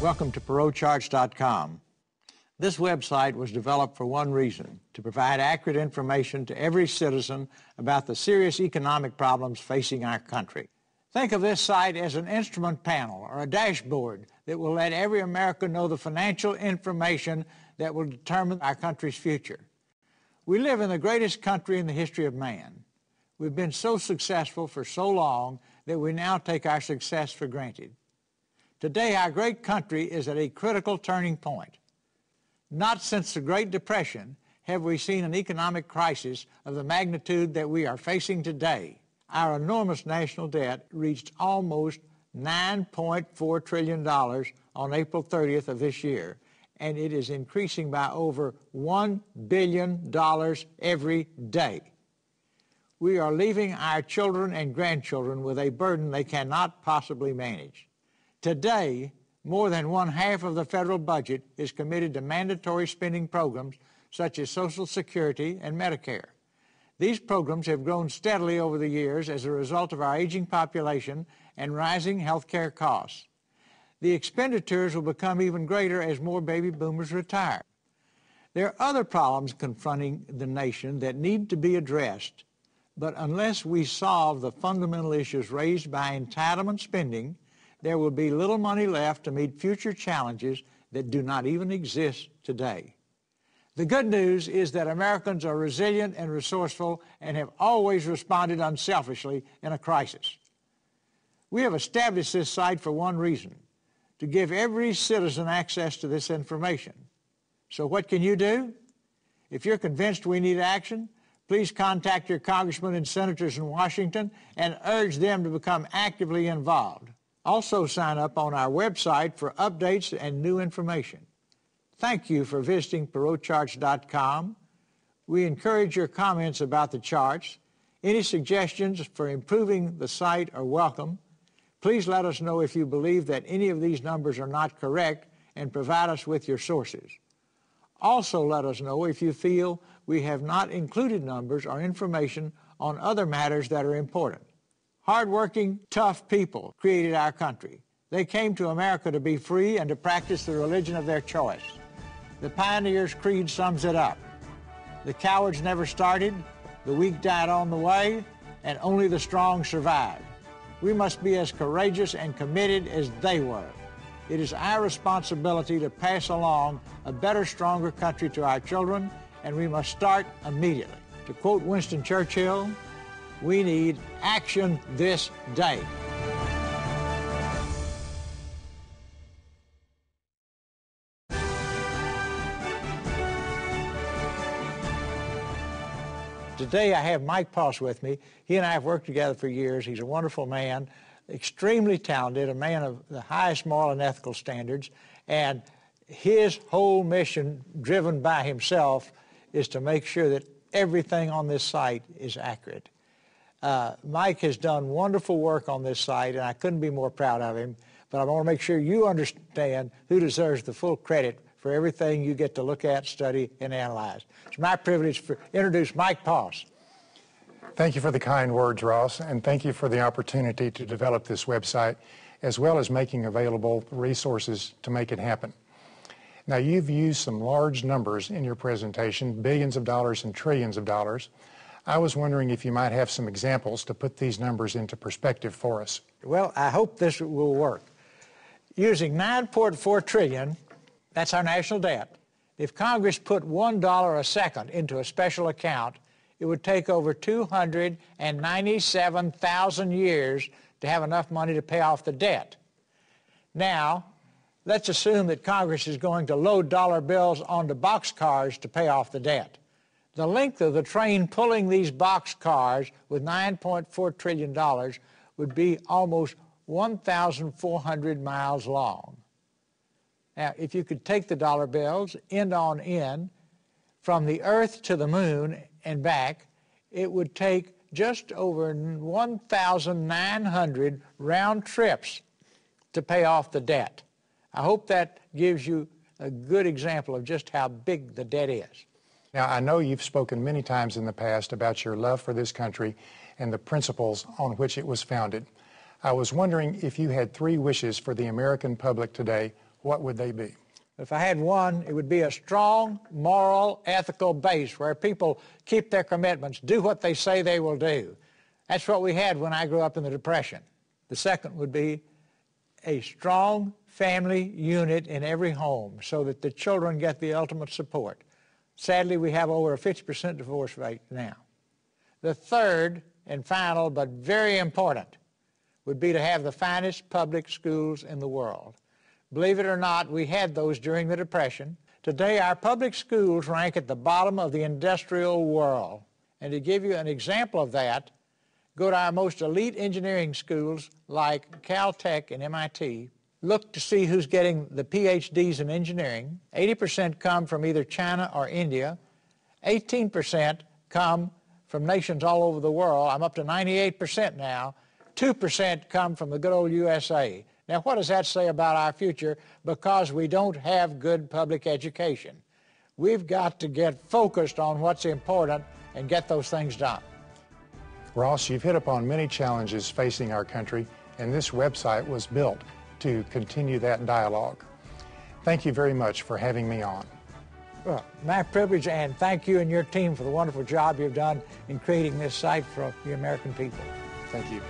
Welcome to PerotCharts.com. This website was developed for one reason: to provide accurate information to every citizen about the serious economic problems facing our country. Think of this site as an instrument panel or a dashboard that will let every American know the financial information that will determine our country's future. We live in the greatest country in the history of man. We've been so successful for so long that we now take our success for granted. Today, our great country is at a critical turning point. Not since the Great Depression have we seen an economic crisis of the magnitude that we are facing today. Our enormous national debt reached almost $9.4 trillion on April 30th of this year, and it is increasing by over $1 billion every day. We are leaving our children and grandchildren with a burden they cannot possibly manage. Today, more than one-half of the federal budget is committed to mandatory spending programs such as Social Security and Medicare. These programs have grown steadily over the years as a result of our aging population and rising health care costs. The expenditures will become even greater as more baby boomers retire. There are other problems confronting the nation that need to be addressed, but unless we solve the fundamental issues raised by entitlement spending, there will be little money left to meet future challenges that do not even exist today. The good news is that Americans are resilient and resourceful and have always responded unselfishly in a crisis. We have established this site for one reason: to give every citizen access to this information. So what can you do? If you're convinced we need action, please contact your congressmen and senators in Washington and urge them to become actively involved. Also sign up on our website for updates and new information. Thank you for visiting PerotCharts.com. We encourage your comments about the charts. Any suggestions for improving the site are welcome. Please let us know if you believe that any of these numbers are not correct and provide us with your sources. Also let us know if you feel we have not included numbers or information on other matters that are important. Hardworking, tough people created our country. They came to America to be free and to practice the religion of their choice. The Pioneer's Creed sums it up: the cowards never started, the weak died on the way, and only the strong survived. We must be as courageous and committed as they were. It is our responsibility to pass along a better, stronger country to our children, and we must start immediately. To quote Winston Churchill, we need action this day. Today I have Mike Poss with me. He and I have worked together for years. He's a wonderful man, extremely talented, a man of the highest moral and ethical standards, and his whole mission, driven by himself, is to make sure that everything on this site is accurate. Mike has done wonderful work on this site, and I couldn't be more proud of him, but I want to make sure you understand who deserves the full credit for everything you get to look at, study, and analyze. It's my privilege to introduce Mike Poss. Thank you for the kind words, Ross, and thank you for the opportunity to develop this website, as well as making available resources to make it happen. Now, you've used some large numbers in your presentation, billions of dollars and trillions of dollars. I was wondering if you might have some examples to put these numbers into perspective for us. Well, I hope this will work. Using $9.4 trillion, that's our national debt. If Congress put $1 a second into a special account, it would take over 297,000 years to have enough money to pay off the debt. Now, let's assume that Congress is going to load dollar bills onto boxcars to pay off the debt. The length of the train pulling these boxcars with $9.4 trillion would be almost 1,400 miles long. Now, if you could take the dollar bills end on end from the Earth to the moon and back, it would take just over 1,900 round trips to pay off the debt. I hope that gives you a good example of just how big the debt is. Now, I know you've spoken many times in the past about your love for this country and the principles on which it was founded. I was wondering if you had 3 wishes for the American public today, what would they be? If I had one, it would be a strong, moral, ethical base where people keep their commitments, do what they say they will do. That's what we had when I grew up in the Depression. The second would be a strong family unit in every home so that the children get the ultimate support. Sadly, we have over a 50% divorce rate now. The third and final, but very important, would be to have the finest public schools in the world. Believe it or not, we had those during the Depression. Today, our public schools rank at the bottom of the industrial world. And to give you an example of that, go to our most elite engineering schools like Caltech and MIT. Look to see who's getting the PhDs in engineering. 80% come from either China or India. 18% come from nations all over the world. I'm up to 98% now. 2% come from the good old USA. Now, what does that say about our future? Because we don't have good public education. We've got to get focused on what's important and get those things done. Ross, you've hit upon many challenges facing our country, and this website was built to continue that dialogue. Thank you very much for having me on. Well, my privilege, and thank you and your team for the wonderful job you've done in creating this site for the American people. Thank you.